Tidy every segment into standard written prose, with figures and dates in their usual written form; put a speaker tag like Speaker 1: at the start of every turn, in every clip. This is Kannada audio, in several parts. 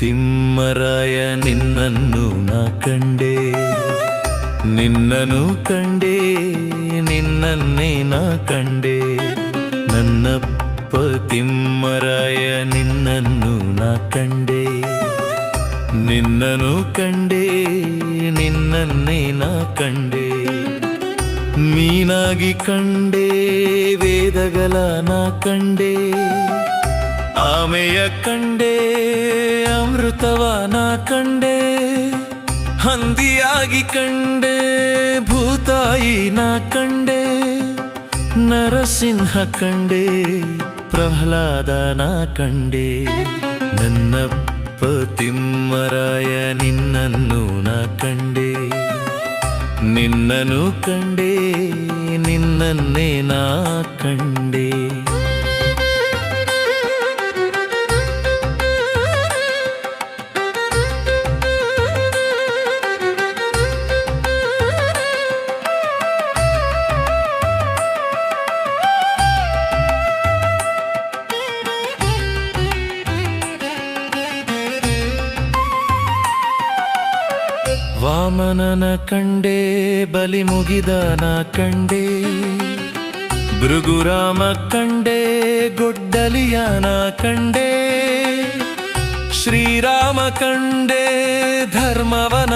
Speaker 1: ತಿಮ್ಮರಾಯ ನಿನ್ನನ್ನು ನಾ ಕಂಡೆ, ನಿನ್ನನು ಕಂಡೆ, ನಿನ್ನನ್ನೇ ನಾ ಕಂಡೆ. ನನ್ನಪ್ಪ ತಿಮ್ಮರಾಯ ನಿನ್ನನ್ನು ನಾ ಕಂಡೆ, ನಿನ್ನನು ಕಂಡೆ, ನಿನ್ನನ್ನೇ ನಾ ಕಂಡೆ. ಮೀನಾಗಿ ಕಂಡೆ ವೇದಗಳ ನಾ ಕಂಡೆ, ಆಮೆಯ ಕಂಡೆ ಅಮೃತವ ನಾ ಕಂಡೆ. ಹಂದಿಯಾಗಿ ಕಂಡೆ ಭೂತಾಯಿ ನಾ ಕಂಡೆ, ನರಸಿಂಹ ಕಂಡೆ ಪ್ರಹ್ಲಾದ ನಾ ಕಂಡೆ. ನನ್ನಪ್ಪ ತಿಮ್ಮರಾಯ ನಿನ್ನನ್ನು ನಾ ಕಂಡೆ, ನಿನ್ನನು ಕಂಡೆ, ನಿನ್ನನ್ನೇ ನಾ ಕಂಡೆ. ವಾಮನನ ಕಂಡೆ ಬಲಿ ಮುಗಿದನ ಕಂಡೆ, ಭೃಗುರಾಮ ಕಂಡೆ ಗೊಡ್ಡಲಿಯನ ಕಂಡೆ. ಶ್ರೀರಾಮ ಕಂಡೆ ಧರ್ಮವನ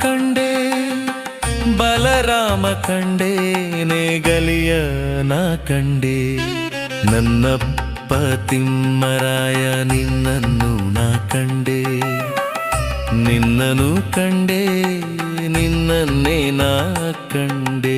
Speaker 1: ಕಂಡೆ, ಬಲರಾಮ ಕಂಡೆ ನೇಗಲಿಯನ ಕಂಡೆ. ನನ್ನಪ್ಪ ತಿಮ್ಮರಾಯ ನಿನ್ನನ್ನು ನಾ ಕಂಡೆ, ನಿನ್ನನು ಕಂಡೆ, ನಿನ್ನನ್ನೇ ನಾ ಕಂಡೆ.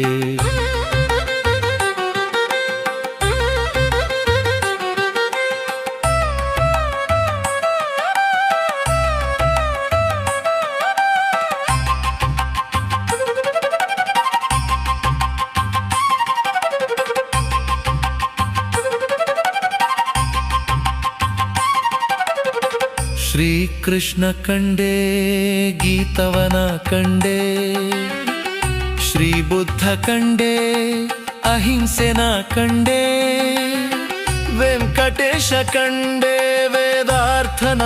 Speaker 1: ಶ್ರೀಕೃಷ್ಣ ಕಂಡೆ ಗೀತವನ ಕಂಡೆ, ಶ್ರೀ ಬುದ್ಧ ಕಂಡೆ ಅಹಿಂಸೆನ ಕಂಡೆ. ವೆಂಕಟೇಶ ಕಂಡೆ ವೇದಾರ್ಥನ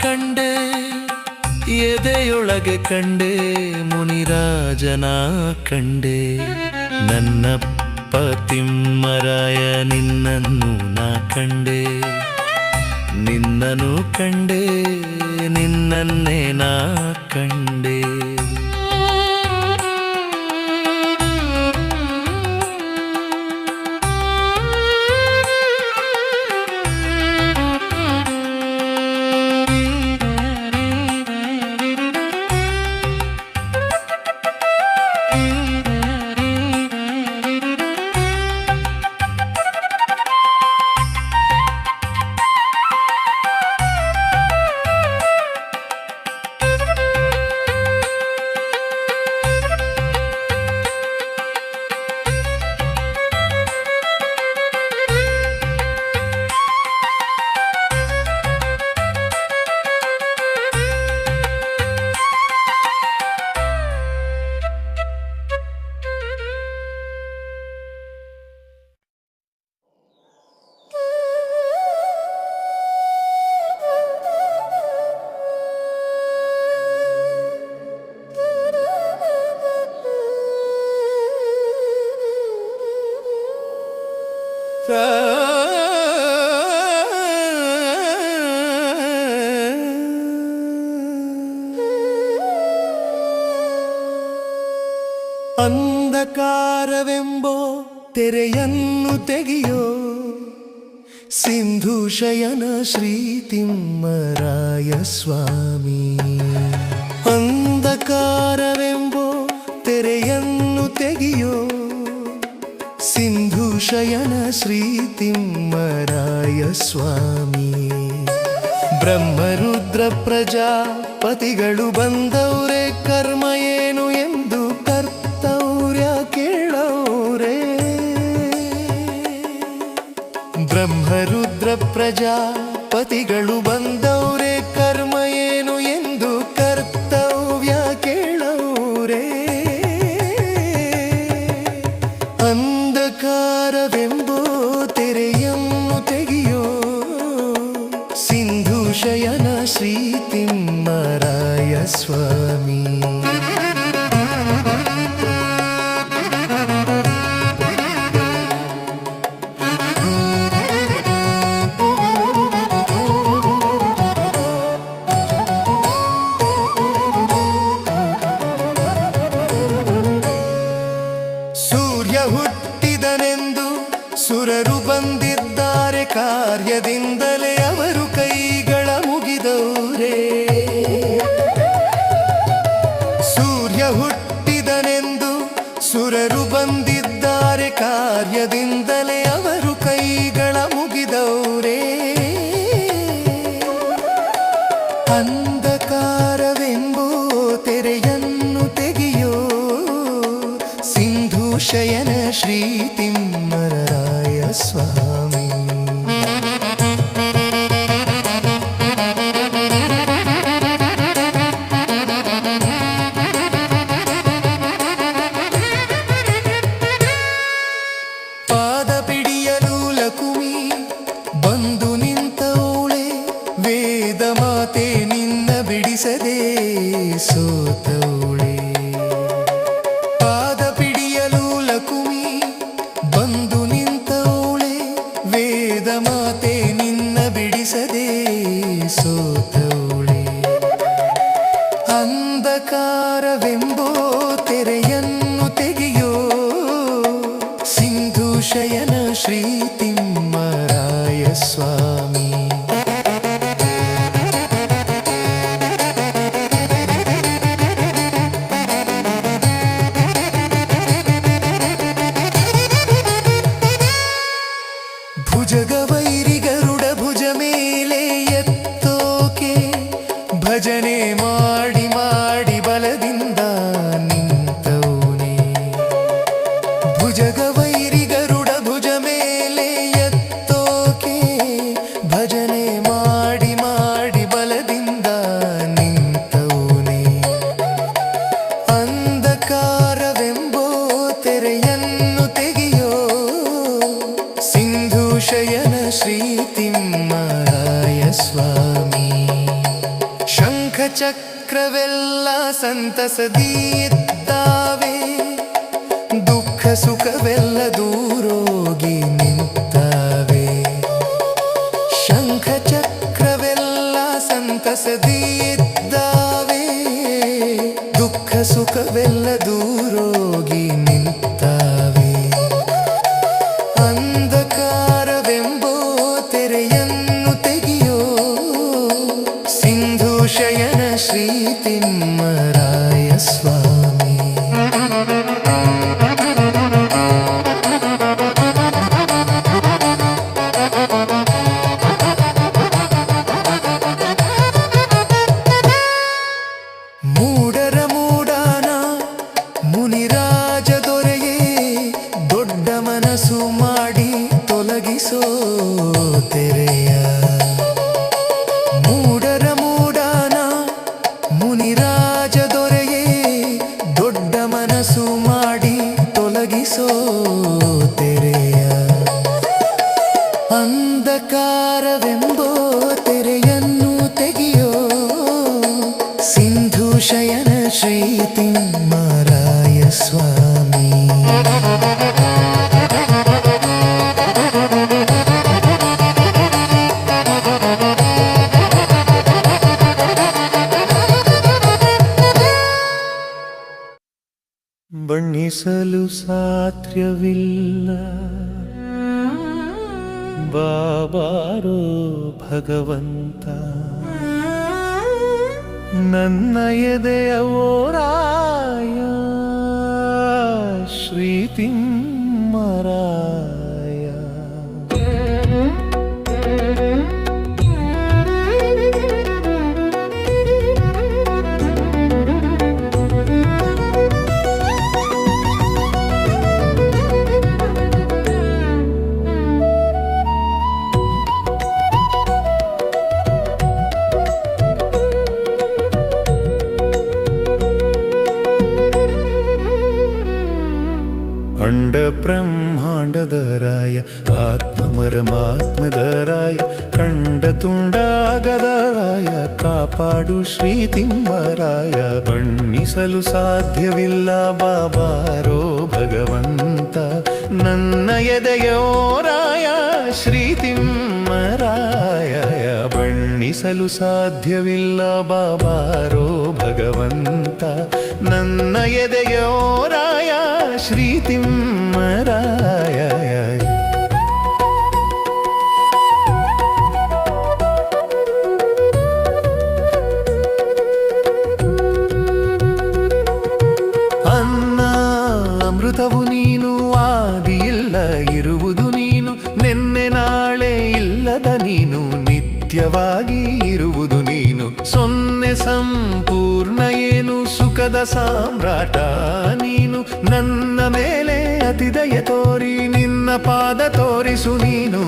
Speaker 1: ಕಂಡೆ, ಎದೆಯೊಳಗೆ ಕಂಡೆ ಮುನಿರಾಜನ ಕಂಡೆ. ನನ್ನಪ್ಪ ತಿಮ್ಮರಾಯ ನಿನ್ನನ್ನು ನಾ ಕಂಡೆ, ನಿನ್ನನು ಕಂಡೆ, ನಿನ್ನನ್ನೇ ನಾ ಕಂಡೆ. ಅಂಧಕಾರವೆಂಬೋ ತೆರೆಯನ್ನು ತೆಗೆಯೋ, ಸಿಂಧು ಶಯನ ಶ್ರೀ ತಿಮ್ಮರಾಯ ಸ್ವಾಮಿ. ಅಂಧಕಾರವೆಂಬೋ ತೆರೆಯನ್ನು ತೆಗೆಯೋ, ಸಿಂಧು ಶಯನ ಶ್ರೀ ತಿಮ್ಮರಾಯ ಸ್ವಾಮಿ. ಬ್ರಹ್ಮರುದ್ರ ಪ್ರಜಾಪತಿಗಳು ಬಂದವರೇ, ಕರ್ಮ ಏನು ಎಂದು ಕರ್ತವ್ಯ ಕೇಳೋರೆ. ಬ್ರಹ್ಮರುದ್ರ ಪ್ರಜಾಪತಿಗಳು ಬಂದವರೇ, ಕರ್ಮ ಏನು ಎಂದು ಕರ್ತವ್ಯ ಕೇಳೋರೆ. ಅಂಧಕಾರವೆಂಬೋ ತೆರೆಯನ್ನು ತೆಗೆಯೋ, ಸಿಂಧು ಶಯನ ಶ್ರೀ ಸ್ವಾಮಿ.
Speaker 2: ಸೂರ್ಯ ಹುಟ್ಟಿದನೆಂದು ಸುರರು ಬಂದಿದ್ದಾರೆ, ಕಾರ್ಯದಿಂದಲೇ ಅವರು ಕೈಗಳ ಮುಗಿದವರೇ. ಸೂರ್ಯ ಹುಟ್ಟಿದನೆಂದು ಸುರರು ಬಂದಿದ್ದಾರೆ, ಕಾರ್ಯದಿಂದಲೇ ಅವರು ಕೈಗಳ ಮುಗಿದವರೇ. ಅಂಧಕಾರವೆಂಬೋ ತೆರೆಯನ್ನು ತೆಗೆಯೋ ಸಿಂಧು ಶಯನ ಶ್ರೀ ತಿಮ್ಮರಾಯ ಸ್ವಾಮಿ. ಪಾದ ಪಿಡಿಯಲು ಲಕುಮಿ ಬಂದು ನಿಂತವಳೆ, ವೇದ ಮಾತೆ ನಿನ್ನ ಬಿಡಿಸದೆ ಸೋತವಳೆ. ಪಾದ ಪಿಡಿಯಲು ಲಕುಮಿ ಬಂದು ನಿಂತವಳೆ, ವೇದ ಮಾತೆ ನಿನ್ನ ಬಿಡಿಸದೆ ಸೋತವಳೆ. ಅಂಧಕಾರವೆಂಬೋ ತೆರೆಯನ್ನು ತೆಗೆಯೋ ಸಿಂಧು ಶಯನ ಶ್ರೀ ತಿಮ್ಮರಾಯ ಸ್ವಾಮಿ. ಭುಜಗವೈರಿ ಗರುಡ ಭುಜ ಮೇಲೆ ಎತ್ತೋಕೆ, ಭಜನೆ ಮಾಡಿ ಮಾಡಿ ಬಲದಿಂದ ನಿಂತವನೇ. ಭುಜಗವೈರಿ ಗರುಡ ಭುಜ ಮೇಲೆ ಎತ್ತೋಕೆ, ಭಜನೆ ಮಾಡಿ ಮಾಡಿ ಬಲದಿಂದ ನಿಂತವನೇ. ಅಂಧಕಾರವೆಂಬೋ ತೆರೆಯನ್ನು ತೆಗೆಯೋ ಸಿಂಧು ಶಯನ ಶ್ರೀ ತಿಮ್ಮರಾಯ ಸ್ವಾಮಿ. ಶಂಖ ಚಕ್ರವೆಲ್ಲ ಸಂತಸದಿ ಇದ್ದಾವೆ, ದುಃಖ ಸುಖವೆಲ್ಲ ದೂರೋಗಿ ನಿಂತಾವೆ. ಶಂಖ ಚಕ್ರವೆಲ್ಲ ಸಂತಸದಿ ಇದ್ದಾವೆ, ದುಃಖ ಸುಖವೆಲ್ಲ ದೂರೋಗಿ ನಿಂತಾವೆ. ಅಂಧಕಾರವೆಂಬೋ ತೆರೆಯನ್ನು ತೆಗೆಯೋ ಸಿಂಧು ಶಯನ ಶ್ರೀ ತಿಮ್ಮರಾಯ ಸ್ವಾಮಿ. ಮೂಡರ ಮೂಡಾನ ಮುನಿರಾಜ ದೊರೆಯೇ, ದೊಡ್ಡ ಮನಸ್ಸು ಮಾಡಿ ತೊಲಗಿಸೋ ತೆರೆಯ. ಮೂಡರ ಮೂಡಾನ ಮುನಿರಾಜ ದೊರೆಯೇ, ದೊಡ್ಡ ಮನಸ್ಸು ಮಾಡಿ ತೊಲಗಿಸೋ ತೆರೆಯ. ಅಂಧಕಾರವೆಂಬೋ ತೆರೆಯನ್ನು ತೆಗೆಯೋ ಸಿಂಧು ಶಯನ ಶ್ರೀ ತಿಮ್ಮರಾಯ ಸ್ವಾಮಿ.
Speaker 1: ಬಣ್ಣಿಸಲು ಸಾಧ್ಯವಿಲ್ಲ ಬಾಬಾರೋ ಭಗವಂತ, ನನ್ನ ಎದೆಯ ಓರಾಯ ಶ್ರೀ ತಿಮ್ಮರಾಯ. ಅಂಡ ಬ್ರಹ್ಮಾಂಡದ ಕಂಡ ತುಂಡಾಗದ ರಾಯ ಕಾಪಾಡು ಶ್ರೀ ತಿಮ್ಮರಾಯ ಬಣ್ಣಿಸಲು ಸಾಧ್ಯವಿಲ್ಲ ಬಾಬಾರೋ ಭಗವಂತ ನನ್ನ ಎದೆಯೋ ರಾಯ ಶ್ರೀ ತಿಮ್ಮರಾಯ ಬಣ್ಣಿಸಲು ಸಾಧ್ಯವಿಲ್ಲ ಬಾಬಾರೋ ಭಗವಂತ ನನ್ನ ಎದೆಯೋ ರಾಯ ಶ್ರೀ ತಿಮ್ಮರಾಯ ಅಮೃತವು ನೀನು ಆದಿಯಿಲ್ಲ ಇರುವುದು ನೀನು ನೆನ್ನೆ ನಾಳೆ ಇಲ್ಲದ ನೀನು ನಿತ್ಯವಾಗಿ ಇರುವುದು ನೀನು ಸೊನ್ನೆ ಸಂಪೂರ್ಣ ಏನು ಸುಖದ ಸಾಮ್ರಾಟ ನೀನು ನನ್ನ ಮೇಲೆ ಅತಿದಯ ತೋರಿ ನಿನ್ನ ಪಾದ ತೋರಿಸು ನೀನು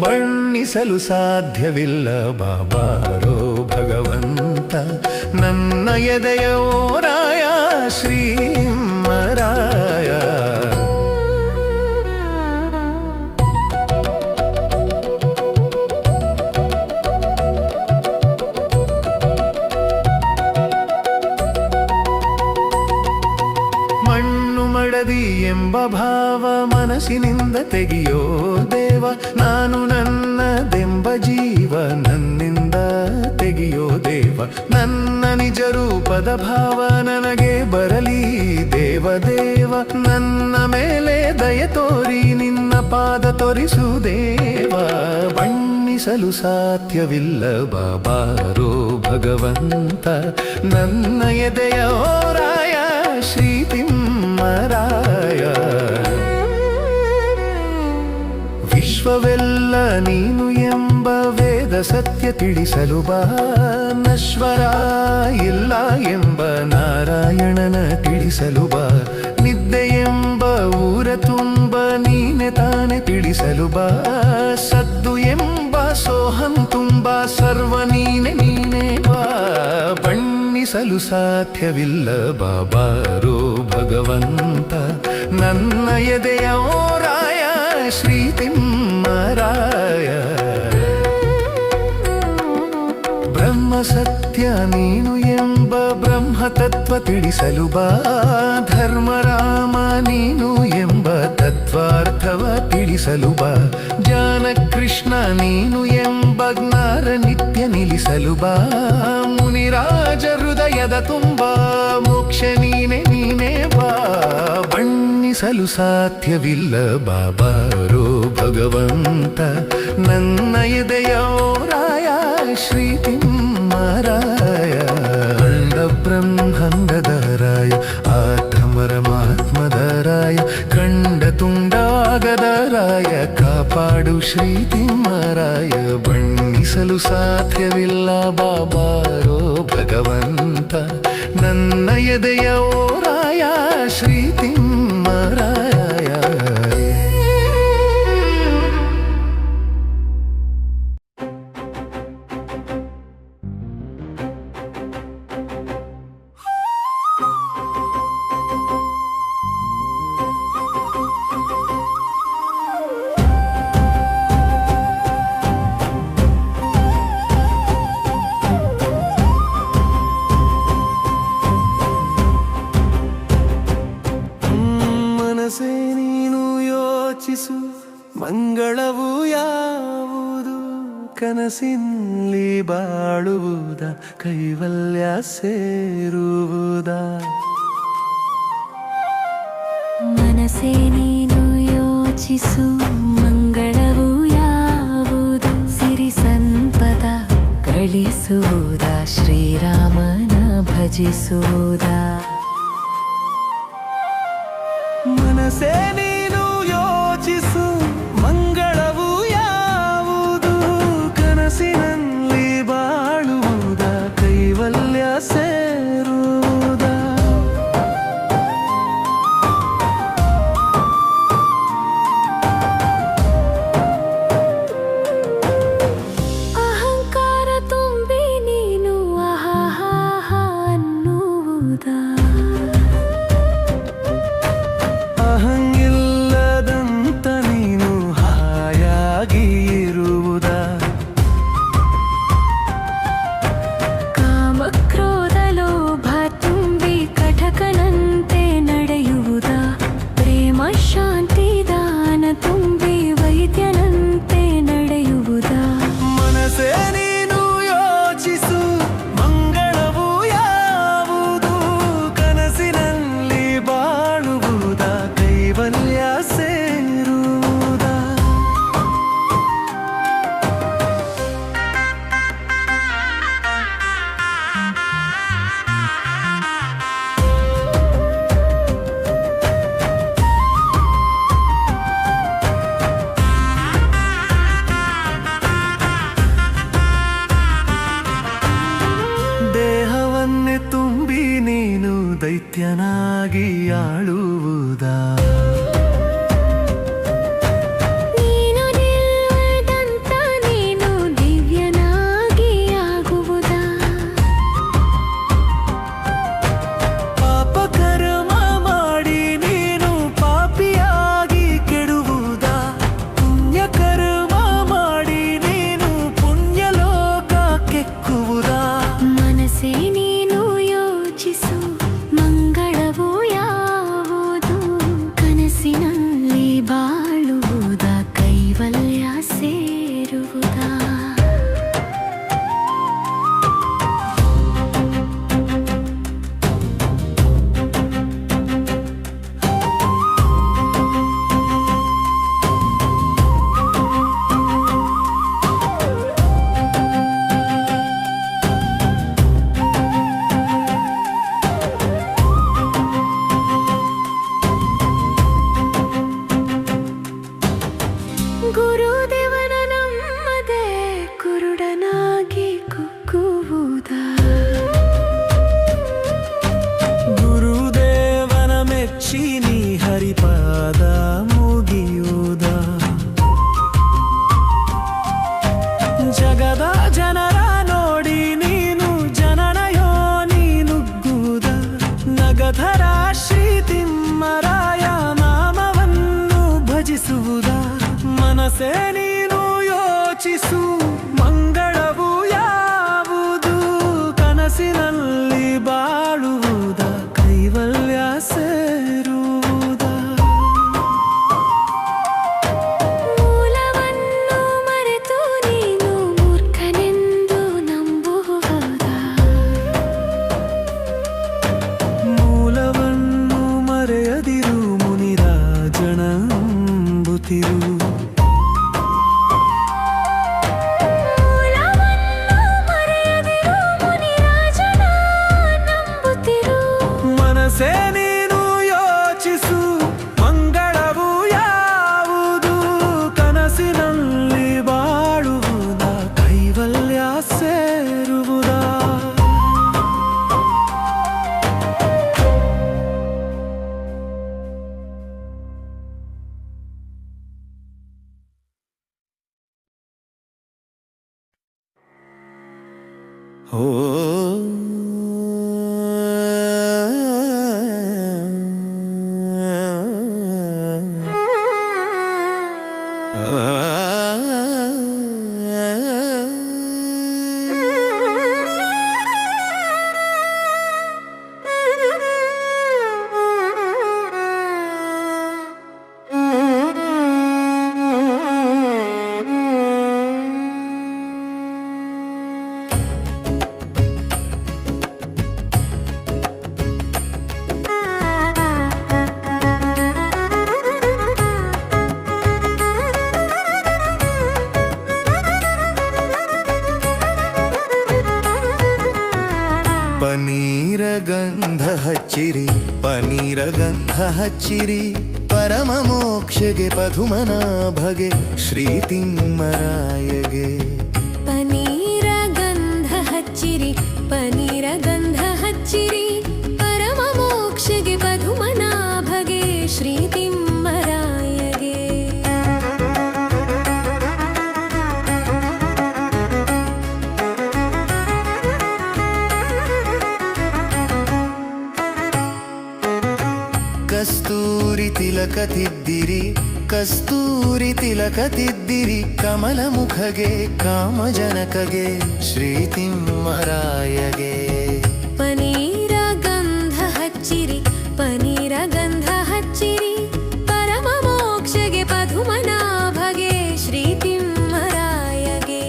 Speaker 1: ಬಣ್ಣಿಸಲು ಸಾಧ್ಯವಿಲ್ಲ ಬಾಬಾರೋ ಭಗವಂತ ನನ್ನ ಎದೆಯ ರಾಯ ಶ್ರೀಮರಾಯ ಮಣ್ಣು ಮಡದಿ ಎಂಬ ಭಾವ ಮನಸ್ಸಿನಿಂದ ತೆಗೆಯೋ ದೇವ ನಾನು ನನ್ನದೆಂಬ ಜೀವ ನನ್ನಿಂದ ತೆಗೆಯೋ ದೇವ ನನ್ನ ನಿಜ ರೂಪದ ಭಾವ ನನಗೆ ಬರಲಿ ದೇವ ದೇವ ನನ್ನ ಮೇಲೆ ದಯ ತೋರಿ ನಿನ್ನ ಪಾದ ತೋರಿಸು ದೇವ ಬಣ್ಣಿಸಲು ಸಾಧ್ಯವಿಲ್ಲ ಬಾಬಾರೋ ಭಗವಂತ ನನ್ನ ಎದೆಯ ರಾಯ ಶ್ರೀ ತಿಮ್ಮರಾಯ ವಿಶ್ವವೆಲ್ಲ ನೀನು ಎಂಬ ವೇದ ಸತ್ಯ ತಿಳಿಸಲು ಬಾ ನಶ್ವರ ಇಲ್ಲ ಎಂಬ ನಾರಾಯಣನ ತಿಳಿಸಲು ಬಾ ನಿದ್ದೆ ಎಂಬ ಊರ ತುಂಬ ನೀನೆ ತಾನೆ ತಿಳಿಸಲು ಬಾ ಸದ್ದು ಎಂಬ ಸೋಹಂ ತುಂಬ ಸರ್ವ ನೀನೆ ನೀನೆ ಬಾ ಬಣ್ಣಿಸಲು ಸಾಧ್ಯವಿಲ್ಲ ಬಾಬಾರೋ ಭಗವಂತ ನನ್ನ ಎದೆಯ ರಾಯ ಶ್ರೀ ತಿಮ್ಮರಾಯ ಬ್ರಹ್ಮ ಸತ್ಯ ನೀನು ಎಂಬ ಬ್ರಹ್ಮ ತತ್ವ ತಿಳಿಸಲು ಬಾ ಧರ್ಮರಾಮ ನೀನು ಎಂಬ ತತ್ವಾರ್ಥವ ತಿಳಿಸಲು ಬಾ ಜಾನ ಕೃಷ್ಣ ನೀನು ಎಂಬ ಜ್ಞಾನ ನಿತ್ಯ ನಿಲ್ಲಿಸಲು ಬಾ ಮುನಿರಾಜ ಹೃದಯದ ತುಂಬ ಮೋಕ್ಷ ನೀನೆ ನೀನೆ ಬಾ ಬಣ್ಣಿಸಲು ಸಾಧ್ಯವಿಲ್ಲ ಬಾಬಾರೋ ಭಗವಂತ ನನ್ನ ಎದೆಯ ರಾಯ ಶ್ರೀ ತಿಮ್ಮರಾಯ ಅಂಡ ಬ್ರಹ್ಮಾಂಡದ ರಾಯ ಆತ್ಮರಮಾತ್ಮದ ರಾಯ ಕಂಡ ತುಂಡಾಗದ ರಾಯ ಕಾಪಾಡು ಶ್ರೀ ತಿಮ್ಮರಾಯ ಬಣ್ಣಿಸಲು ಸಾಧ್ಯವಿಲ್ಲ ಬಾಬಾರೋ ಭಗವಂತ ನನ್ನ ಎದೆಯ ರಾಯ ಶ್ರೀ ತಿಮ್ಮರಾಯ ಮನಸೇ ನೀನು ಯೋಚಿಸು ಮಂಗಳವು ಯಾವುದು ಕನಸಿನಲ್ಲಿ ಬಾಳುವುದ ಕೈವಲ್ಯ ಸೇರುವುದ
Speaker 3: ಮನಸೇ ನೀನು ಯೋಚಿಸು ಮಂಗಳವು ಯಾವುದು ಸಿರಿ ಸಂಪದ ಗಳಿಸುವುದ ಶ್ರೀರಾಮನ ಭಜಿಸುವುದ
Speaker 1: ಮನಸೇ ನೀನು ಯೋಚಿಸು ಮಂಗಳವು ಯಾವುದು ಕನಸಿನಲ್ಲಿ ಬಾಳುವುದ ಕೈವಲ್ಯ ಸೇರುವುದ
Speaker 3: ಅಹಂಕಾರ ತುಂಬಿ ನೀನು ಆಹಾಹ ಅನ್ನುವುದ
Speaker 1: ಅಹಂಗಿಲ್ಲ ದೈತ್ಯನಾಗಿ ಆಳುವುದಾ?
Speaker 3: ನೀನು ನಿಲ್ಲದಂತ ನೀನು ದಿವ್ಯನಾಗಿ ಆಗುವುದಾ?
Speaker 1: ಪಾಪ ಕರ್ಮ ಮಾಡಿ ನೀನು ಪಾಪಿಯಾಗಿ ಕೆಡುವುದಾ? ಪುಣ್ಯ ಕರ್ಮ ಮಾಡಿ ನೀನು ಪುಣ್ಯ ಲೋಕ ಕೆಕ್ಕುವುದಾ?
Speaker 3: ಮನಸ್ಸೇ ನೀನು ಯೋಚಿಸು, ಮಂಗಳವು ಯಾವುದು? ಕನಸಿನಲ್ಲಿ ಬಾಳುವುದಾ, ಕೈವಲ್ಯ ಸೇರುವುದಾ? ಗುರುದೇವನ ನಮ್ಮದೇ ಕುರುಡನಾಗಿ ಕುಕ್ಕುವುದಾ?
Speaker 1: ಗುರುದೇವನ ಮೆಚ್ಚಿ ನೀ ಹರಿಪಾದ ಮುಗಿಯುವುದಾ? ಜಗದ ಜನರ ನೋಡಿ ನೀನು ಜನನ ಯೋನಿ ನುಗ್ಗುವುದಾ? ನಗಧರ ಶ್ರೀ ತಿಮ್ಮರಾಯ ನಾಮವನ್ನು ಭಜಿಸುವುದಾ? ಮನಸ್ಸೇ ನೀನು ಯೋಚಿಸು, ಮಂಗಳವು ಯಾವುದು? ಕನಸಿನಲ್ಲಿ ಬಾಳುವುದಾ, ಕೈವಲ್ಯ ಸೇರುವುದಾ?
Speaker 3: ಮೂಲವನ್ನು ಮರೆತು ನೀನು ಮೂರ್ಖನೆಂದು ನಂಬುವುದಾ?
Speaker 1: ಮೂಲವನ್ನು ಮರೆಯದಿರು ಮುನಿರಾಜನ ನಂಬುತ್ತಿರು.
Speaker 3: ಮೂಲವನ್ನು ಮರೆಯದಿರು ಮುನಿರಾಜನ ನಂಬುತ್ತಿರು.
Speaker 1: ಮನಸ್ಸೇ ನೀನು ಯೋಚಿಸು, ಮಂಗಳವು ಯಾವುದು? ಕನಸಿನಲ್ಲಿ ಬಾಳುವುದಾ, ಕೈವಲ್ಯ ಸೇರುವುದಾ?
Speaker 2: ಓ ಪನೀರ ಗಂಧ ಹಚ್ಚಿರಿ, ಪನೀರ ಗಂಧ ಹಚ್ಚಿರಿ, ಪರಮ ಮೋಕ್ಷಗೆ ಪದುಮನಾಭಗೆ ಶ್ರೀ ತಿಮ್ಮರಾಯಗೆ.
Speaker 3: ಪನೀರ ಗಂಧ ಹಚ್ಚಿರಿ, ಪನೀರ ಗಂಧ ಹಚ್ಚಿರಿ, ಪರಮ ಮೋಕ್ಷಗೆ ಪದುಮನಾಭಗೆ ಶ್ರೀ ತಿಮ್ಮರಾಯಗೆ.
Speaker 2: ಕಸ್ತೂರಿ ತಿಲಕ ತಿದ್ದಿರಿ, ಕಸ್ತೂರಿ ತಿಲಕ ತಿದ್ದಿರಿ, ಕಮಲ ಮುಖಗೆ ಕಾಮಜನಕಗೆ ಶ್ರೀ ತಿಮ್ಮರಾಯಗೆ.
Speaker 3: ಪನೀರ ಗಂಧ ಹಚ್ಚಿರಿ, ಪನೀರ ಗಂಧ ಹಚ್ಚಿರಿ, ಪರಮ ಮೋಕ್ಷಗೆ ಪದುಮನಾಭಗೆ ಶ್ರೀ ತಿಮ್ಮರಾಯಗೆ.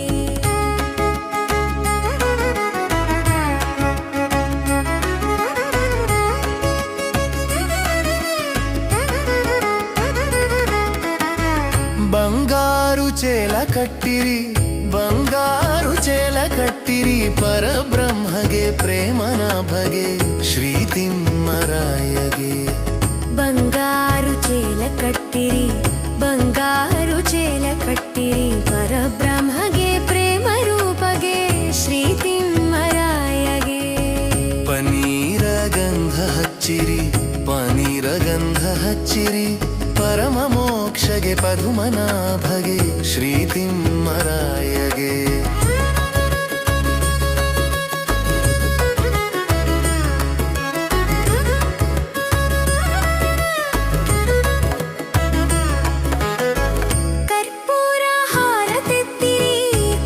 Speaker 2: ಬಂಗಾರು ಚೇಲ ಕಟ್ಟಿರಿ, ಬಂಗಾರು ಚೇಲ ಕಟ್ಟಿರಿ, ಪರಬ್ರಹ್ಮಗೆ ಪ್ರೇಮನಾಭಗೆ ಶ್ರೀ ತಿಮ್ಮರಾಯಗೆ.
Speaker 3: ಬಂಗಾರು ಚೇಲ ಕಟ್ಟಿರಿ, ಬಂಗಾರು ಚೇಲ ಕಟ್ಟಿರಿ, ಪರಬ್ರಹ್ಮಗೆ ಪ್ರೇಮ ರೂಪಗೆ ಶ್ರೀ ತಿಮ್ಮರಾಯಗೆ.
Speaker 2: ಪನೀರ ಗಂಧ ಹಚ್ಚಿರಿ, ಹಚ್ಚಿರಿ ಪರಮ ಮೋಕ್ಷಗೆ ಪದುಮನಾಭಗೆ ಶ್ರೀ ತಿಮ್ಮರಾಯಗೆ
Speaker 3: ಕರ್ಪೂರ ಹಾರತೆತ್ತಿರಿ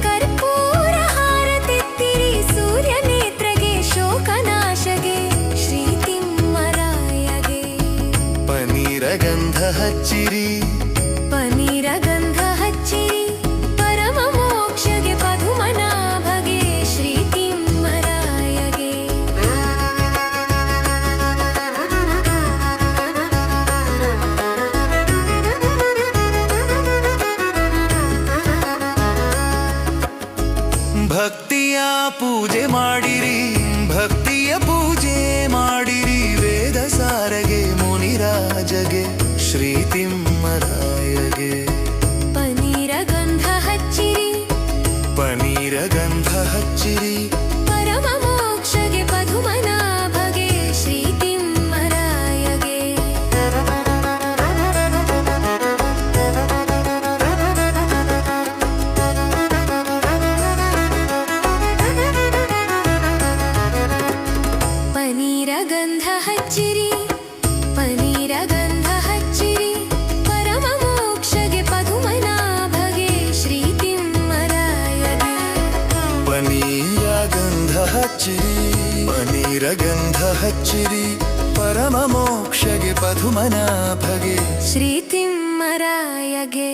Speaker 3: ಕರ್ಪೂರ ಹಾರತೆತ್ತಿರಿ ಸೂರ್ಯ ನೇತ್ರಗೆ ಶೋಕನಾಶಗೆ ಶ್ರೀ ತಿಮ್ಮರಾಯಗೆ
Speaker 2: ಪನೀರ ಗಂಧ ಹಚ್ಚಿರಿ
Speaker 3: ಪನೀರ ಗಂಧ ಹಚ್ಚಿರಿ ಪರಮ ಮೋಕ್ಷಗೆ ಪದುಮನಾಭಗೆ ಶ್ರೀ ತಿಮ್ಮರಾಯಗೆ
Speaker 2: ಭಕ್ತಿಯ ಪೂಜೆ ಮಾಡಿರಿ ಭಕ್ತಿಯ ಪೂಜೆ ಮಾಡಿರಿ ವೇದ ಸಾರಗೆ ಮುನಿರಾಜಗೆ ಶ್ರೀ ತಿಮ್ಮರಾಯಗೆ
Speaker 3: ಪನೀರ ಗಂಧ ಹಚ್ಚಿರಿ
Speaker 2: ಪನೀರ ಗಂಧ ಹಚ್ಚಿರಿ
Speaker 3: ಪರಮ ಮೋಕ್ಷಗೆ ಪದುಮನಾಭಗೆ ಶ್ರೀ ತಿಮ್ಮರಾಯಗೆ ಪನೀರ ಗಂಧ ಹಚ್ಚಿರಿ ಪನೀರ ಗಂಧ ಹಚ್ಚಿರಿ ಪರಮ ಮೋಕ್ಷಗೆ ಪದುಮನಾಭಗೆ ಶ್ರೀ ತಿಮ್ಮರಾಯಗೆ
Speaker 2: ಪನೀರ ಗಂಧ ಹಚ್ಚಿರಿ ಪನೀರ ಗಂಧ ಹಚ್ಚಿರಿ ಪರಮ ಮೋಕ್ಷಗೆ ಪದುಮನಾಭಗೆ
Speaker 3: ಶ್ರೀ ತಿಮ್ಮರಾಯಗೆ